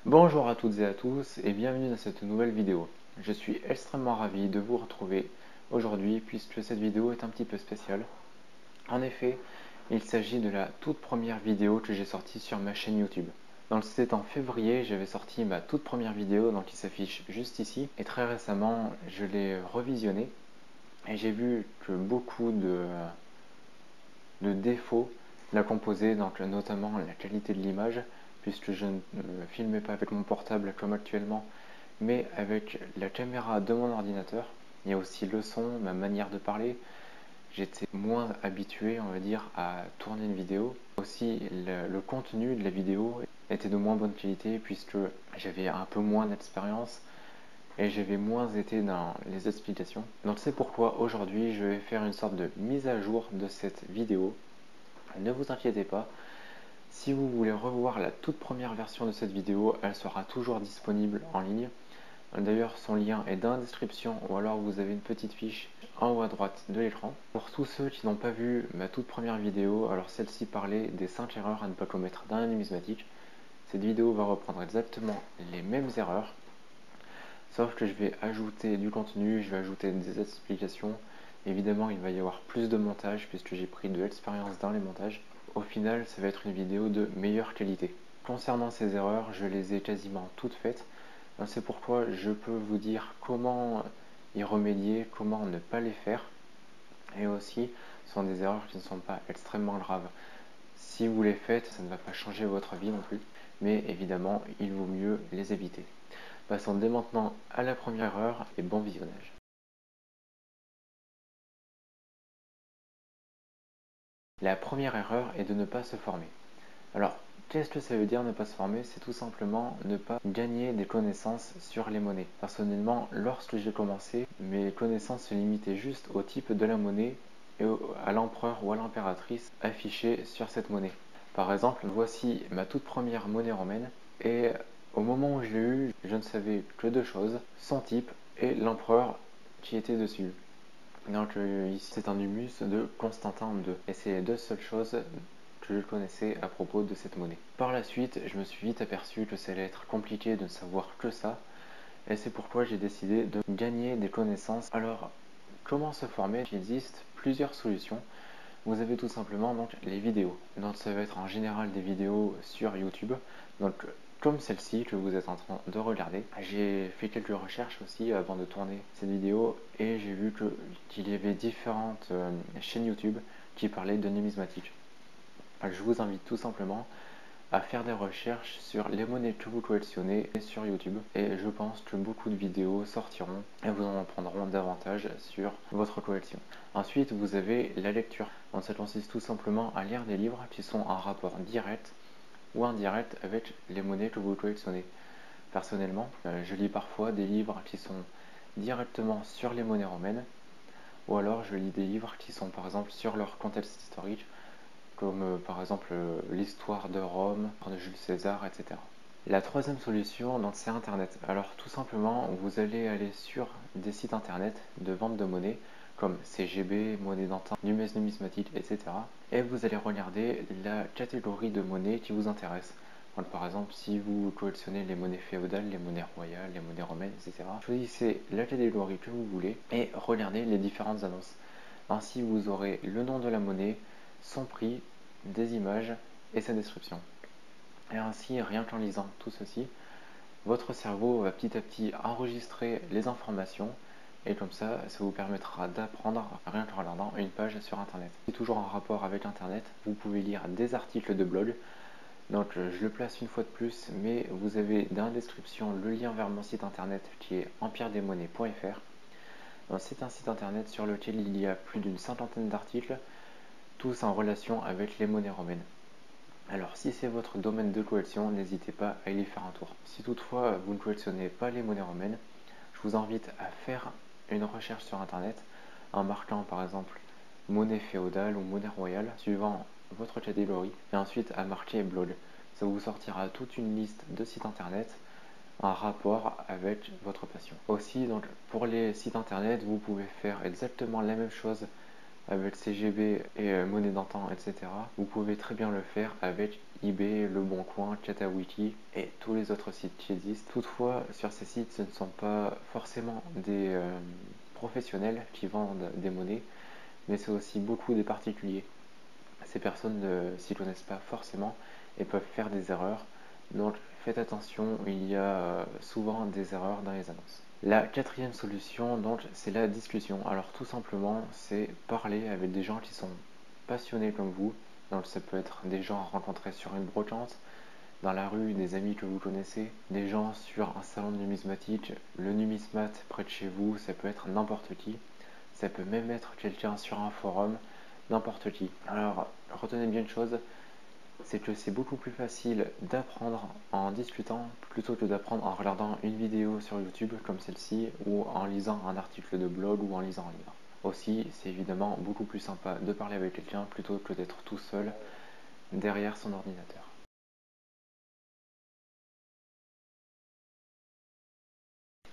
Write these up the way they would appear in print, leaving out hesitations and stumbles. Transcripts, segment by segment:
Bonjour à toutes et à tous et bienvenue dans cette nouvelle vidéo. Je suis extrêmement ravi de vous retrouver aujourd'hui puisque cette vidéo est un petit peu spéciale. En effet, il s'agit de la toute première vidéo que j'ai sortie sur ma chaîne YouTube. Donc c'était en février, j'avais sorti ma toute première vidéo donc qui s'affiche juste ici et très récemment je l'ai revisionnée et j'ai vu que beaucoup de défauts la composaient, donc notamment la qualité de l'image puisque je ne filmais pas avec mon portable comme actuellement mais avec la caméra de mon ordinateur. Il y a aussi le son, ma manière de parler. J'étais moins habitué, on va dire, à tourner une vidéo. Aussi, le contenu de la vidéo était de moins bonne qualité puisque j'avais un peu moins d'expérience et j'avais moins été dans les explications. Donc c'est pourquoi aujourd'hui je vais faire une sorte de mise à jour de cette vidéo. Ne vous inquiétez pas, si vous voulez revoir la toute première version de cette vidéo, elle sera toujours disponible en ligne. D'ailleurs, son lien est dans la description ou alors vous avez une petite fiche en haut à droite de l'écran. Pour tous ceux qui n'ont pas vu ma toute première vidéo, alors celle-ci parlait des 5 erreurs à ne pas commettre dans la numismatique. Cette vidéo va reprendre exactement les mêmes erreurs, sauf que je vais ajouter du contenu, je vais ajouter des explications. Évidemment, il va y avoir plus de montage puisque j'ai pris de l'expérience dans les montages. Au final, ça va être une vidéo de meilleure qualité. Concernant ces erreurs, je les ai quasiment toutes faites. C'est pourquoi je peux vous dire comment y remédier, comment ne pas les faire. Et aussi, ce sont des erreurs qui ne sont pas extrêmement graves. Si vous les faites, ça ne va pas changer votre vie non plus. Mais évidemment, il vaut mieux les éviter. Passons dès maintenant à la première erreur et bon visionnage. La première erreur est de ne pas se former. Alors, qu'est-ce que ça veut dire ne pas se former? C'est tout simplement ne pas gagner des connaissances sur les monnaies. Personnellement, lorsque j'ai commencé, mes connaissances se limitaient juste au type de la monnaie et à l'empereur ou à l'impératrice affichée sur cette monnaie. Par exemple, voici ma toute première monnaie romaine et au moment où je l'ai eue, je ne savais que deux choses, son type et l'empereur qui était dessus. Donc ici c'est un humus de Constantin II et c'est les deux seules choses que je connaissais à propos de cette monnaie. Par la suite, je me suis vite aperçu que ça allait être compliqué de ne savoir que ça et c'est pourquoi j'ai décidé de gagner des connaissances. Alors, comment se former? Il existe plusieurs solutions. Vous avez tout simplement donc les vidéos. Donc ça va être en général des vidéos sur YouTube. Donc comme celle-ci que vous êtes en train de regarder. J'ai fait quelques recherches aussi avant de tourner cette vidéo et j'ai vu qu'il y avait différentes chaînes YouTube qui parlaient de numismatique. Je vous invite tout simplement à faire des recherches sur les monnaies que vous collectionnez sur YouTube et je pense que beaucoup de vidéos sortiront et vous en apprendront davantage sur votre collection. Ensuite, vous avez la lecture. Donc, ça consiste tout simplement à lire des livres qui sont en rapport direct ou indirect avec les monnaies que vous collectionnez. Personnellement, je lis parfois des livres qui sont directement sur les monnaies romaines ou alors je lis des livres qui sont par exemple sur leur contexte historique comme par exemple l'histoire de Rome, de Jules César, etc. La troisième solution, c'est Internet. Alors tout simplement, vous allez aller sur des sites Internet de vente de monnaie, comme CGB, Monnaie d'antan, Numès Numismatique, etc. Et vous allez regarder la catégorie de monnaie qui vous intéresse. Donc, par exemple, si vous collectionnez les monnaies féodales, les monnaies royales, les monnaies romaines, etc., choisissez la catégorie que vous voulez et regardez les différentes annonces. Ainsi, vous aurez le nom de la monnaie, son prix, des images et sa description. Et ainsi, rien qu'en lisant tout ceci, votre cerveau va petit à petit enregistrer les informations et comme ça vous permettra d'apprendre rien qu'en regardant une page sur Internet. C'est toujours en rapport avec Internet, vous pouvez lire des articles de blog. Donc je le place une fois de plus, mais vous avez dans la description le lien vers mon site internet qui est empiredesmonnaies.fr. C'est un site internet sur lequel il y a plus d'une cinquantaine d'articles, tous en relation avec les monnaies romaines. Alors si c'est votre domaine de collection, n'hésitez pas à y faire un tour. Si toutefois vous ne collectionnez pas les monnaies romaines, je vous invite à faire une recherche sur internet en marquant par exemple monnaie féodale ou monnaie royale suivant votre catégorie et ensuite à marquer blog. Ça vous sortira toute une liste de sites internet en rapport avec votre passion. Aussi, donc, pour les sites internet, vous pouvez faire exactement la même chose avec CGB et monnaie d'antan, etc. Vous pouvez très bien le faire avec eBay, Le Bon Coin, Chatawiki et tous les autres sites qui existent. Toutefois, sur ces sites, ce ne sont pas forcément des professionnels qui vendent des monnaies, mais c'est aussi beaucoup des particuliers. Ces personnes ne s'y connaissent pas forcément et peuvent faire des erreurs. Donc faites attention, il y a souvent des erreurs dans les annonces. La quatrième solution, donc, c'est la discussion. Alors tout simplement, c'est parler avec des gens qui sont passionnés comme vous. Donc ça peut être des gens rencontrés sur une brocante, dans la rue, des amis que vous connaissez, des gens sur un salon de numismatique, le numismat près de chez vous, ça peut être n'importe qui. Ça peut même être quelqu'un sur un forum, n'importe qui. Alors retenez bien une chose, c'est que c'est beaucoup plus facile d'apprendre en discutant plutôt que d'apprendre en regardant une vidéo sur YouTube comme celle-ci ou en lisant un article de blog ou en lisant un livre. Aussi, c'est évidemment beaucoup plus sympa de parler avec quelqu'un plutôt que d'être tout seul derrière son ordinateur.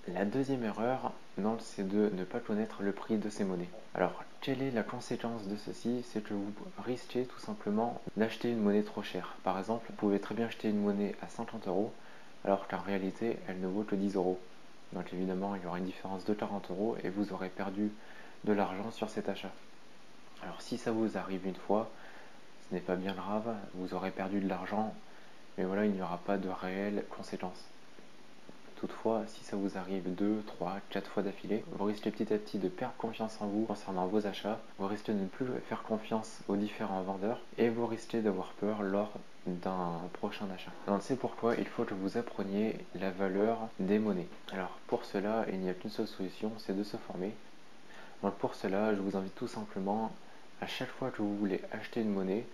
La deuxième erreur, c'est de ne pas connaître le prix de ces monnaies. Alors, quelle est la conséquence de ceci? C'est que vous risquez tout simplement d'acheter une monnaie trop chère. Par exemple, vous pouvez très bien acheter une monnaie à 50 euros, alors qu'en réalité, elle ne vaut que 10 euros. Donc évidemment, il y aura une différence de 40 euros et vous aurez perdu de l'argent sur cet achat. Alors si ça vous arrive une fois, ce n'est pas bien grave, vous aurez perdu de l'argent, mais voilà, il n'y aura pas de réelles conséquences. Toutefois, si ça vous arrive 2, 3, 4 fois d'affilée, vous risquez petit à petit de perdre confiance en vous concernant vos achats, vous risquez de ne plus faire confiance aux différents vendeurs et vous risquez d'avoir peur lors d'un prochain achat. Donc c'est pourquoi il faut que vous appreniez la valeur des monnaies. Alors pour cela, il n'y a qu'une seule solution, c'est de se former. Donc pour cela, je vous invite tout simplement, à chaque fois que vous voulez acheter une monnaie,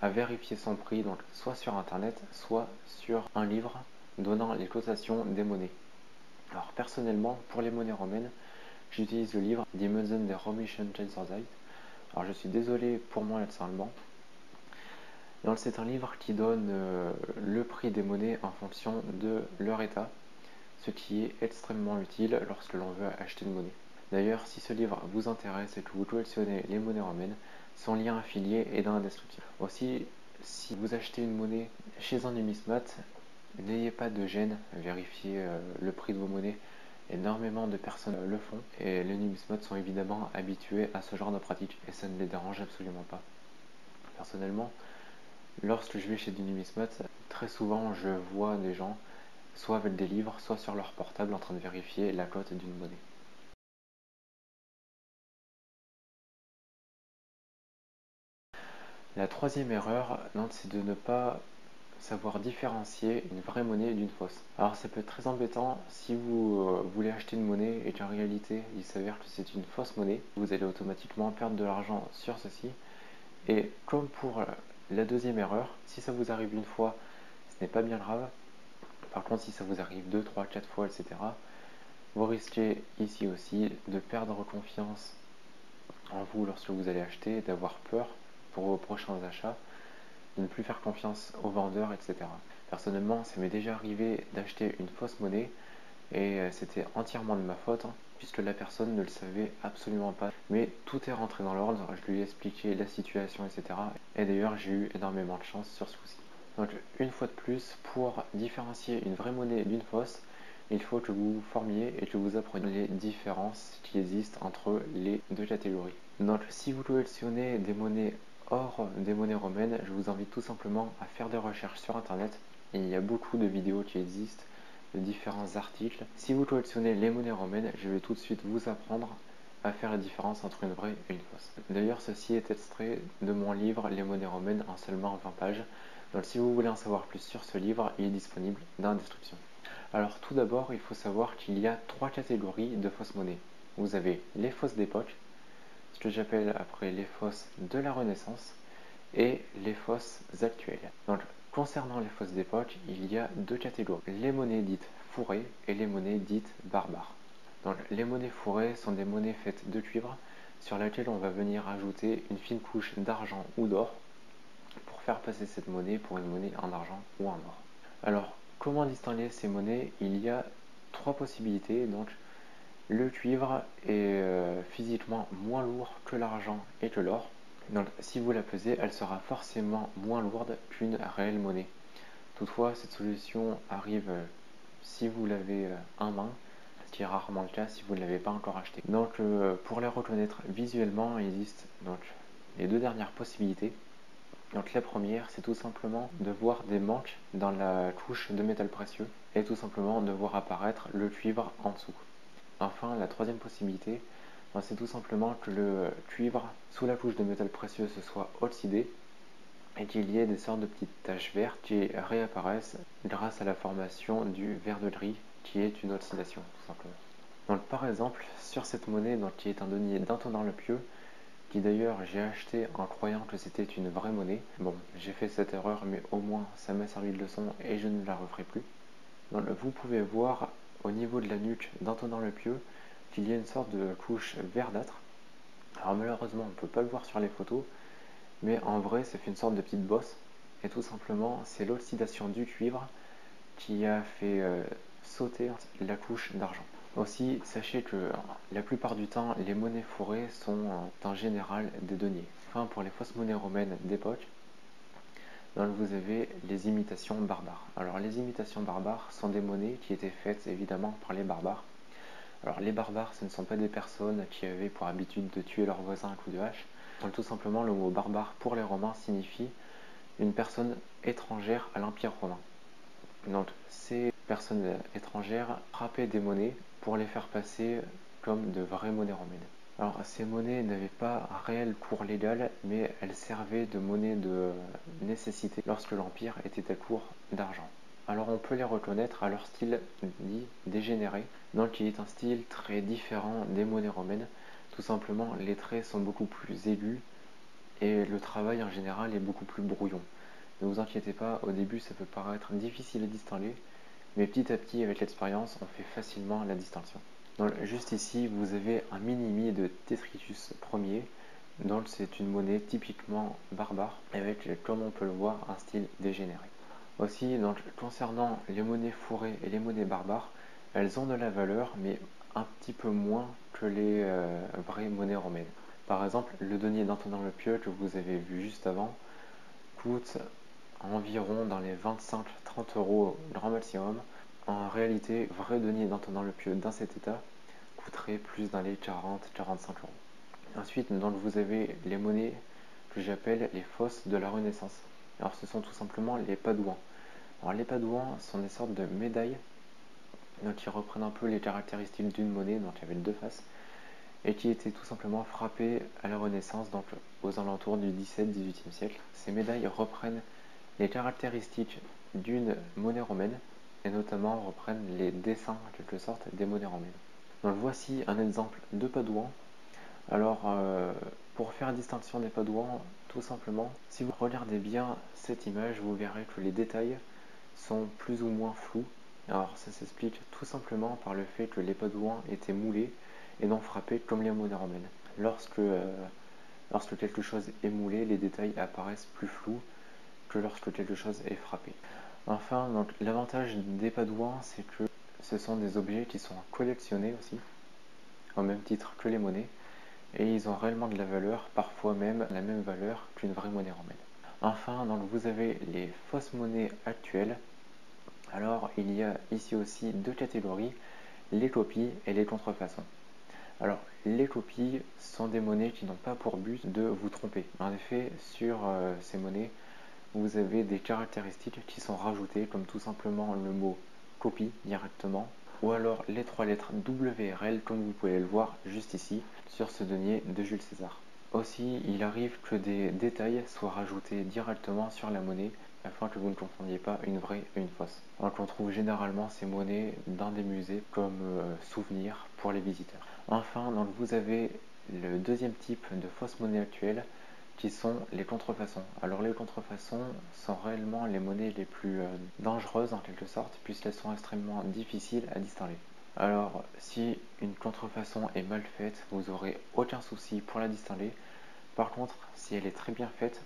à vérifier son prix, donc soit sur internet, soit sur un livre donnant les cotations des monnaies. Alors personnellement, pour les monnaies romaines, j'utilise le livre Die Münzen der Römischen Kaiserzeit. Alors je suis désolé pour mon accent allemand. Donc c'est un livre qui donne le prix des monnaies en fonction de leur état, ce qui est extrêmement utile lorsque l'on veut acheter une monnaie. D'ailleurs, si ce livre vous intéresse et que vous collectionnez les monnaies romaines, son lien affilié est dans la description. Aussi, si vous achetez une monnaie chez un numismate, n'ayez pas de gêne, vérifiez le prix de vos monnaies. Énormément de personnes le font et les numismates sont évidemment habitués à ce genre de pratique et ça ne les dérange absolument pas. Personnellement, lorsque je vais chez des numismates, très souvent je vois des gens soit avec des livres, soit sur leur portable en train de vérifier la cote d'une monnaie. La troisième erreur, c'est de ne pas savoir différencier une vraie monnaie d'une fausse. Alors ça peut être très embêtant si vous voulez acheter une monnaie et qu'en réalité il s'avère que c'est une fausse monnaie. Vous allez automatiquement perdre de l'argent sur ceci. Et comme pour la deuxième erreur, si ça vous arrive une fois, ce n'est pas bien grave. Par contre, si ça vous arrive 2, 3, 4 fois, etc., vous risquez ici aussi de perdre confiance en vous lorsque vous allez acheter, d'avoir peur pour vos prochains achats, de ne plus faire confiance aux vendeurs, etc. Personnellement, ça m'est déjà arrivé d'acheter une fausse monnaie et c'était entièrement de ma faute, puisque la personne ne le savait absolument pas. Mais tout est rentré dans l'ordre, je lui ai expliqué la situation, etc. Et d'ailleurs, j'ai eu énormément de chance sur ce coup-ci. Donc, une fois de plus, pour différencier une vraie monnaie d'une fausse, il faut que vous vous formiez et que vous appreniez les différences qui existent entre les deux catégories. Donc, si vous collectionnez des monnaies hors des monnaies romaines, je vous invite tout simplement à faire des recherches sur internet. Il y a beaucoup de vidéos qui existent, de différents articles. Si vous collectionnez les monnaies romaines, je vais tout de suite vous apprendre à faire la différence entre une vraie et une fausse. D'ailleurs, ceci est extrait de mon livre Les monnaies romaines en seulement 20 pages. Donc si vous voulez en savoir plus sur ce livre, il est disponible dans la description. Alors tout d'abord, il faut savoir qu'il y a trois catégories de fausses monnaies. Vous avez les fausses d'époque, ce que j'appelle après les fausses de la Renaissance, et les fausses actuelles. Donc concernant les fausses d'époque, il y a deux catégories. Les monnaies dites fourrées et les monnaies dites barbares. Donc les monnaies fourrées sont des monnaies faites de cuivre sur lesquelles on va venir ajouter une fine couche d'argent ou d'or pour faire passer cette monnaie pour une monnaie en argent ou en or. Alors, comment distinguer ces monnaies? Il y a trois possibilités. Donc, Le cuivre est physiquement moins lourd que l'argent et que l'or. Donc si vous la pesez, elle sera forcément moins lourde qu'une réelle monnaie. Toutefois, cette solution arrive si vous l'avez en main, ce qui est rarement le cas si vous ne l'avez pas encore acheté. Donc pour les reconnaître visuellement, il existe donc les deux dernières possibilités. Donc la première, c'est tout simplement de voir des manques dans la couche de métal précieux et tout simplement de voir apparaître le cuivre en dessous. Enfin, la troisième possibilité, c'est tout simplement que le cuivre sous la couche de métal précieux se soit oxydé et qu'il y ait des sortes de petites taches vertes qui réapparaissent grâce à la formation du verre de gris qui est une oxydation tout simplement. Donc par exemple, sur cette monnaie qui est un denier d'Antonin-le-Pieux, qui d'ailleurs j'ai acheté en croyant que c'était une vraie monnaie. Bon, j'ai fait cette erreur, mais au moins ça m'a servi de leçon et je ne la referai plus. Donc, vous pouvez voir au niveau de la nuque d'Antonin-le-Pieux qu'il y a une sorte de couche verdâtre. Alors malheureusement on ne peut pas le voir sur les photos, mais en vrai ça fait une sorte de petite bosse. Et tout simplement c'est l'oxydation du cuivre qui a fait sauter la couche d'argent. Aussi, sachez que la plupart du temps, les monnaies fourrées sont en général des deniers. Enfin, pour les fausses monnaies romaines d'époque, donc vous avez les imitations barbares. Alors, les imitations barbares sont des monnaies qui étaient faites évidemment par les barbares. Alors, les barbares, ce ne sont pas des personnes qui avaient pour habitude de tuer leurs voisins à coups de hache. Donc, tout simplement, le mot barbare pour les Romains signifie une personne étrangère à l'Empire romain. Donc, ces personnes étrangères frappaient des monnaies pour les faire passer comme de vraies monnaies romaines. Alors, ces monnaies n'avaient pas un réel cours légal, mais elles servaient de monnaie de nécessité lorsque l'Empire était à court d'argent. Alors, on peut les reconnaître à leur style dit dégénéré, donc qui est un style très différent des monnaies romaines. Tout simplement, les traits sont beaucoup plus aigus et le travail en général est beaucoup plus brouillon. Ne vous inquiétez pas, au début ça peut paraître difficile à distinguer, mais petit à petit avec l'expérience on fait facilement la distinction. Donc, juste ici vous avez un mini-mi de Detritus Ier, donc c'est une monnaie typiquement barbare avec, comme on peut le voir, un style dégénéré. Aussi, donc, concernant les monnaies fourrées et les monnaies barbares, elles ont de la valeur mais un petit peu moins que les vraies monnaies romaines. Par exemple, le denier d'Antonin-le-Pieux que vous avez vu juste avant coûte environ dans les 25-30 euros grand maximum. En réalité, vrai denier d'Antonin-le-Pieux dans cet état coûterait plus dans les 40-45 euros. Ensuite, donc, vous avez les monnaies que j'appelle les fausses de la Renaissance. Alors ce sont tout simplement les Padouans. Alors les Padouans sont des sortes de médailles donc, qui reprennent un peu les caractéristiques d'une monnaie, donc avec deux faces, et qui étaient tout simplement frappées à la Renaissance, donc aux alentours du 17-18e siècle. Ces médailles reprennent les caractéristiques d'une monnaie romaine, et notamment reprennent les dessins en quelque sorte des monnaies romaines. Donc voici un exemple de Padouan. Alors pour faire la distinction des Padouans, tout simplement, si vous regardez bien cette image, vous verrez que les détails sont plus ou moins flous. Alors ça s'explique tout simplement par le fait que les Padouans étaient moulés et non frappés comme les monnaies romaines. Lorsque quelque chose est moulé, les détails apparaissent plus flous que lorsque quelque chose est frappé. Enfin, donc l'avantage des Padouans, c'est que ce sont des objets qui sont collectionnés aussi, au même titre que les monnaies, et ils ont réellement de la valeur, parfois même la même valeur qu'une vraie monnaie romaine. Enfin, donc vous avez les fausses monnaies actuelles. Alors, il y a ici aussi deux catégories, les copies et les contrefaçons. Alors, les copies sont des monnaies qui n'ont pas pour but de vous tromper. En effet, sur ces monnaies, vous avez des caractéristiques qui sont rajoutées, comme tout simplement le mot copie directement, ou alors les trois lettres WRL, comme vous pouvez le voir juste ici, sur ce denier de Jules César. Aussi, il arrive que des détails soient rajoutés directement sur la monnaie, afin que vous ne confondiez pas une vraie et une fausse. Donc on trouve généralement ces monnaies dans des musées comme souvenirs pour les visiteurs. Enfin, donc vous avez le deuxième type de fausses monnaies actuelles, qui sont les contrefaçons. Alors les contrefaçons sont réellement les monnaies les plus dangereuses en quelque sorte, puisqu'elles sont extrêmement difficiles à distinguer. Alors si une contrefaçon est mal faite, vous n'aurez aucun souci pour la distinguer. Par contre, si elle est très bien faite,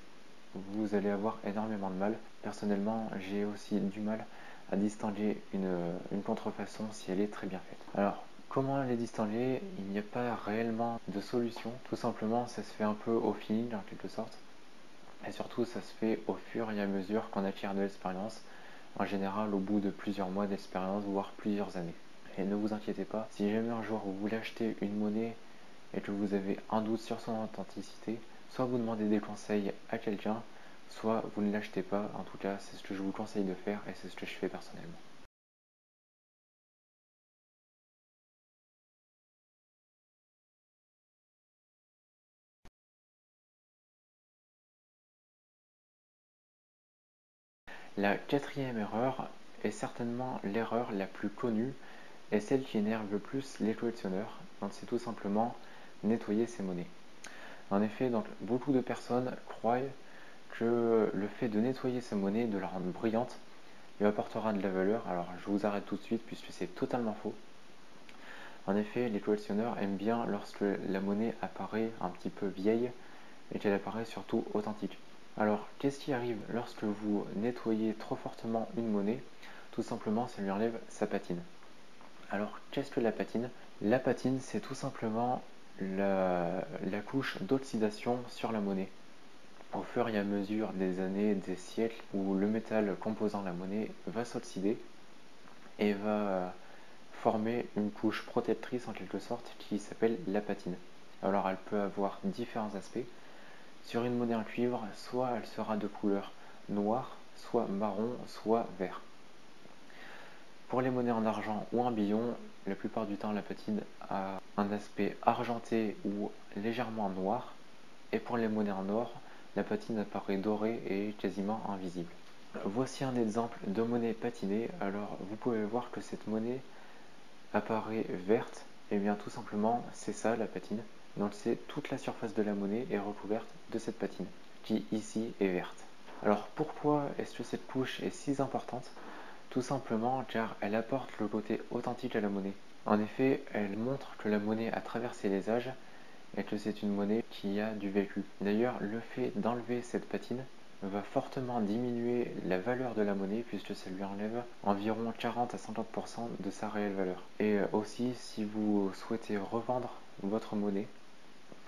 vous allez avoir énormément de mal. Personnellement, j'ai aussi du mal à distinguer une contrefaçon si elle est très bien faite. Alors, Comment les distinguer? Il n'y a pas réellement de solution. Tout simplement, ça se fait un peu au feeling en quelque sorte. Et surtout, ça se fait au fur et à mesure qu'on acquiert de l'expérience. En général, au bout de plusieurs mois d'expérience, voire plusieurs années. Et ne vous inquiétez pas, si jamais un jour vous voulez acheter une monnaie et que vous avez un doute sur son authenticité, soit vous demandez des conseils à quelqu'un, soit vous ne l'achetez pas. En tout cas, c'est ce que je vous conseille de faire et c'est ce que je fais personnellement. La quatrième erreur est certainement l'erreur la plus connue et celle qui énerve le plus les collectionneurs. Donc c'est tout simplement nettoyer ses monnaies. En effet, donc, beaucoup de personnes croient que le fait de nettoyer sa monnaie, de la rendre brillante, lui apportera de la valeur. Alors je vous arrête tout de suite puisque c'est totalement faux. En effet, les collectionneurs aiment bien lorsque la monnaie apparaît un petit peu vieille et qu'elle apparaît surtout authentique. Alors, qu'est-ce qui arrive lorsque vous nettoyez trop fortement une monnaie? Tout simplement, ça lui enlève sa patine. Alors, qu'est-ce que la patine? La patine, c'est tout simplement la couche d'oxydation sur la monnaie. Au fur et à mesure des années, des siècles, où le métal composant la monnaie va s'oxyder et va former une couche protectrice en quelque sorte qui s'appelle la patine. Alors, elle peut avoir différents aspects. Sur une monnaie en cuivre, soit elle sera de couleur noire, soit marron, soit vert. Pour les monnaies en argent ou en billon, la plupart du temps la patine a un aspect argenté ou légèrement noir. Et pour les monnaies en or, la patine apparaît dorée et quasiment invisible. Voici un exemple de monnaie patinée. Alors vous pouvez voir que cette monnaie apparaît verte. Et bien tout simplement c'est ça la patine. Donc c'est toute la surface de la monnaie est recouverte de cette patine qui ici est verte. Alors pourquoi est-ce que cette couche est si importante? Tout simplement car elle apporte le côté authentique à la monnaie. En effet, elle montre que la monnaie a traversé les âges et que c'est une monnaie qui a du vécu. D'ailleurs, le fait d'enlever cette patine va fortement diminuer la valeur de la monnaie puisque ça lui enlève environ 40 à 50% de sa réelle valeur. Et aussi, si vous souhaitez revendre votre monnaie,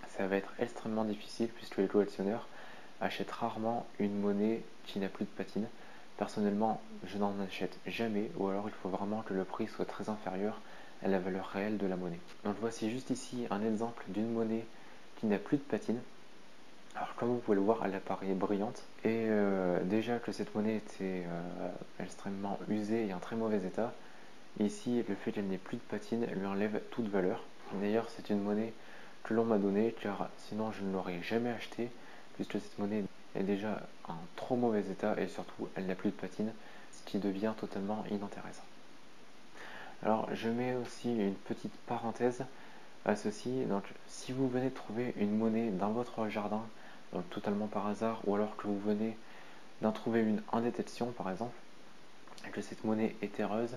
ça va être extrêmement difficile puisque les collectionneurs achètent rarement une monnaie qui n'a plus de patine. Personnellement, je n'en achète jamais, ou alors il faut vraiment que le prix soit très inférieur à la valeur réelle de la monnaie. Donc voici juste ici un exemple d'une monnaie qui n'a plus de patine. Alors comme vous pouvez le voir, elle apparaît brillante. Et déjà que cette monnaie était extrêmement usée et en très mauvais état, ici le fait qu'elle n'ait plus de patine lui enlève toute valeur. D'ailleurs c'est une monnaie que l'on m'a donnée car sinon je ne l'aurais jamais achetée puisque cette monnaie est déjà en trop mauvais état et surtout elle n'a plus de patine, ce qui devient totalement inintéressant. Alors je mets aussi une petite parenthèse à ceci. Donc si vous venez de trouver une monnaie dans votre jardin, donc totalement par hasard, ou alors que vous venez d'en trouver une en détection par exemple, et que cette monnaie est terreuse,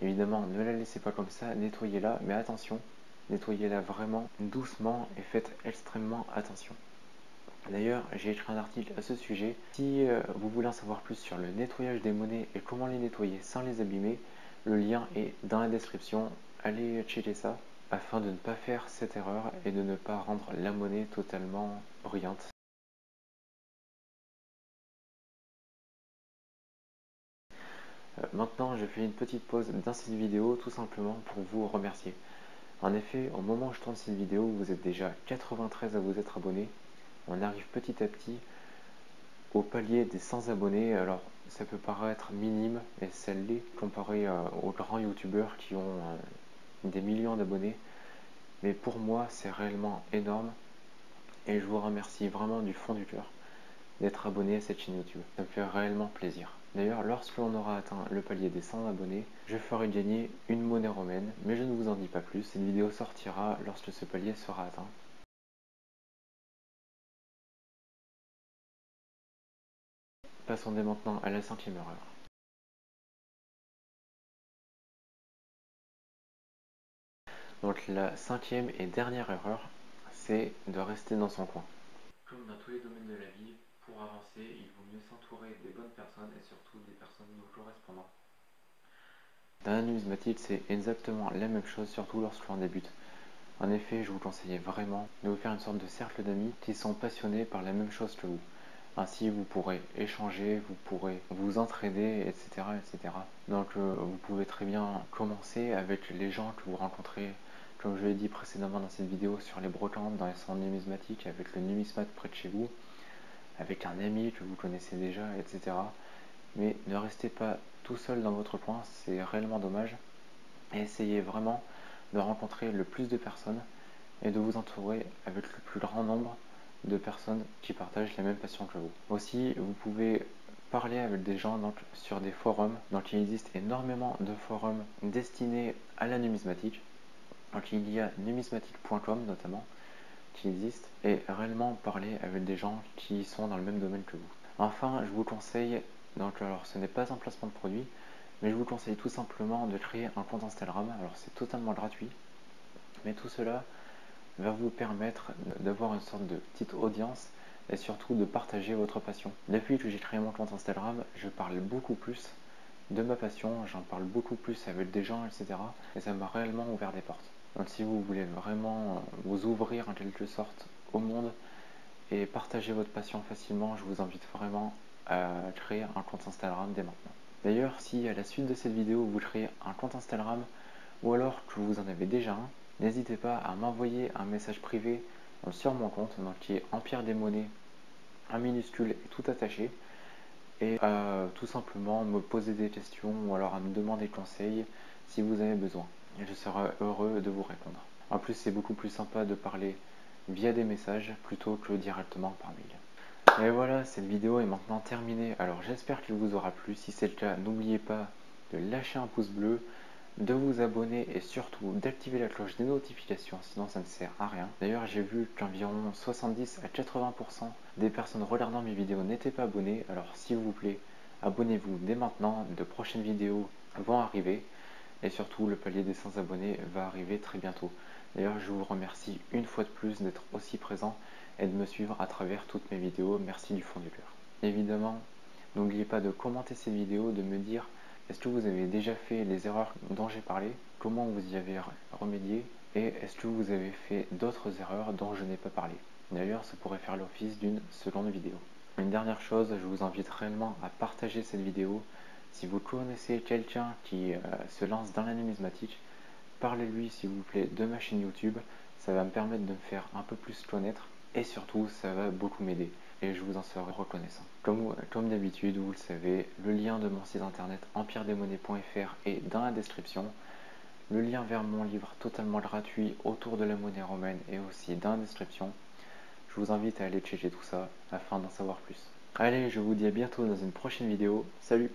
évidemment ne la laissez pas comme ça, nettoyez-la, mais attention, nettoyez-la vraiment doucement et faites extrêmement attention. D'ailleurs, j'ai écrit un article à ce sujet. Si vous voulez en savoir plus sur le nettoyage des monnaies et comment les nettoyer sans les abîmer, le lien est dans la description. Allez checker ça afin de ne pas faire cette erreur et de ne pas rendre la monnaie totalement brillante. Maintenant, je fais une petite pause dans cette vidéo tout simplement pour vous remercier. En effet, au moment où je tourne cette vidéo, vous êtes déjà 93 à vous être abonnés. On arrive petit à petit au palier des 100 abonnés. Alors ça peut paraître minime et ça l'est comparé aux grands youtubeurs qui ont des millions d'abonnés, mais pour moi c'est réellement énorme et je vous remercie vraiment du fond du cœur d'être abonné à cette chaîne YouTube. Ça me fait réellement plaisir. D'ailleurs, lorsque l'on aura atteint le palier des 100 abonnés, je ferai gagner une monnaie romaine, mais je ne vous en dis pas plus. Cette vidéo sortira lorsque ce palier sera atteint. Passons dès maintenant à la 5e erreur. Donc la 5e et dernière erreur, c'est de rester dans son coin. Comme dans tous les domaines de la vie, pour avancer, il vaut mieux s'entourer des bonnes personnes et surtout des personnes nous correspondant. Dans la numismatique, c'est exactement la même chose, surtout lorsque l'on débute. En effet, je vous conseille vraiment de vous faire une sorte de cercle d'amis qui sont passionnés par la même chose que vous. Ainsi, vous pourrez échanger, vous pourrez vous entraider, etc. etc. Donc, vous pouvez très bien commencer avec les gens que vous rencontrez, comme je l'ai dit précédemment dans cette vidéo, sur les brocantes, dans les centres numismatiques, avec le numismate près de chez vous, avec un ami que vous connaissez déjà, etc. Mais ne restez pas tout seul dans votre coin, c'est réellement dommage. Et essayez vraiment de rencontrer le plus de personnes et de vous entourer avec le plus grand nombre de personnes qui partagent la même passion que vous. Aussi, vous pouvez parler avec des gens donc, sur des forums. Donc, il existe énormément de forums destinés à la numismatique. Donc, il y a numismatique.com notamment qui existe et réellement parler avec des gens qui sont dans le même domaine que vous. Enfin, je vous conseille, donc alors ce n'est pas un placement de produit, mais je vous conseille tout simplement de créer un compte Instagram. Alors c'est totalement gratuit, mais tout cela va vous permettre d'avoir une sorte de petite audience et surtout de partager votre passion. Depuis que j'ai créé mon compte Instagram, je parle beaucoup plus de ma passion, j'en parle beaucoup plus avec des gens, etc. Et ça m'a réellement ouvert des portes. Donc si vous voulez vraiment vous ouvrir en quelque sorte au monde et partager votre passion facilement, je vous invite vraiment à créer un compte Instagram dès maintenant. D'ailleurs, si à la suite de cette vidéo vous créez un compte Instagram ou alors que vous en avez déjà un, n'hésitez pas à m'envoyer un message privé sur mon compte, donc qui est Empire des Monnaies, en minuscule et tout attaché, et tout simplement me poser des questions ou alors à me demander conseil si vous avez besoin. Et je serai heureux de vous répondre. En plus, c'est beaucoup plus sympa de parler via des messages plutôt que directement par mail. Et voilà, cette vidéo est maintenant terminée. Alors j'espère qu'elle vous aura plu. Si c'est le cas, n'oubliez pas de lâcher un pouce bleu, de vous abonner et surtout d'activer la cloche des notifications, sinon ça ne sert à rien. D'ailleurs, j'ai vu qu'environ 70 à 80% des personnes regardant mes vidéos n'étaient pas abonnées. Alors s'il vous plaît, abonnez-vous dès maintenant, de prochaines vidéos vont arriver. Et surtout, le palier des 100 abonnés va arriver très bientôt. D'ailleurs, je vous remercie une fois de plus d'être aussi présent et de me suivre à travers toutes mes vidéos. Merci du fond du cœur. Évidemment, n'oubliez pas de commenter ces vidéos, de me dire est-ce que vous avez déjà fait les erreurs dont j'ai parlé, comment vous y avez remédié, et est-ce que vous avez fait d'autres erreurs dont je n'ai pas parlé. D'ailleurs, ça pourrait faire l'office d'une seconde vidéo. Une dernière chose, je vous invite réellement à partager cette vidéo. Si vous connaissez quelqu'un qui se lance dans la numismatique, parlez-lui s'il vous plaît de ma chaîne YouTube. Ça va me permettre de me faire un peu plus connaître et surtout ça va beaucoup m'aider et je vous en serai reconnaissant. Comme d'habitude, vous le savez, le lien de mon site internet empiredesmonnaies.fr est dans la description. Le lien vers mon livre totalement gratuit autour de la monnaie romaine est aussi dans la description. Je vous invite à aller checker tout ça afin d'en savoir plus. Allez, je vous dis à bientôt dans une prochaine vidéo. Salut!